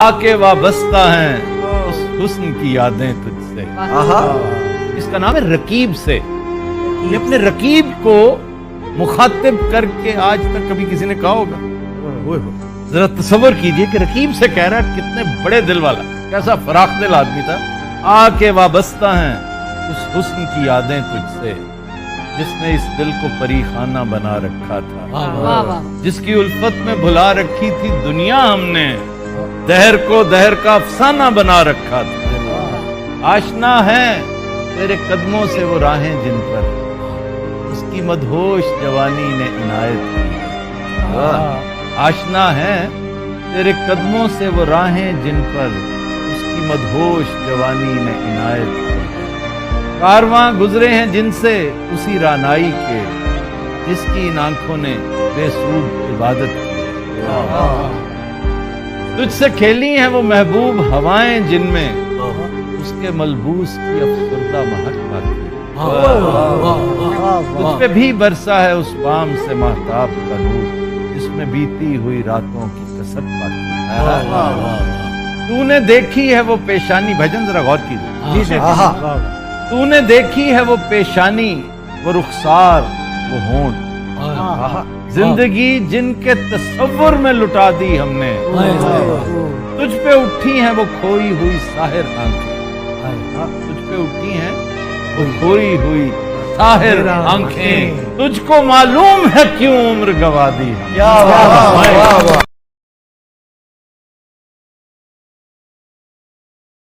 आके वाबस्ता हैं उस हुस्न की यादें तुझसे। इसका नाम है रकीब से। ये अपने रकीब को मुखातिब करके आज तक कभी किसी ने कहा होगा? जरा तसव्वुर कीजिए कि रकीब से कह रहा है, कितने बड़े दिल वाला, कैसा फराख दिल आदमी था। आके वाबस्ता हैं उस हुस्न की यादें तुझसे, जिसने इस दिल को परीखाना बना रखा था, जिसकी उल्फत में भुला रखी थी दुनिया हमने, दहर को दहर का अफसाना बना रखा था। आशना है तेरे कदमों से वो राहें जिन पर उसकी मदहोश जवानी ने इनायत की। आशना है तेरे कदमों से वो राहें जिन पर उसकी मदहोश जवानी ने इनायत की। कारवां गुजरे हैं जिनसे उसी रानाई के, जिसकी इन आंखों ने बेसूद इबादत की। तुझसे खेली हैं वो महबूब हवाएं जिनमें उसके मलबूस की अफसरदा महक बाकी। तुझ पे भी बरसा है उस बाम से महताब का नूर, जिसमें बीती हुई रातों की कसक बाकी। तूने देखी है वो पेशानी, भजन जरा गौर कीजिए। तूने देखी है वो पेशानी, वो रुखसार, वो होंठ, जिंदगी जिनके तसव्वुर में लुटा दी हमने। तुझ पे उठी हैं वो खोई हुई साहिर आंखें, तुझ पे उठी हैं वो खोई हुई साहिर आंखें, तुझको मालूम है क्यों उम्र गवा दी। क्या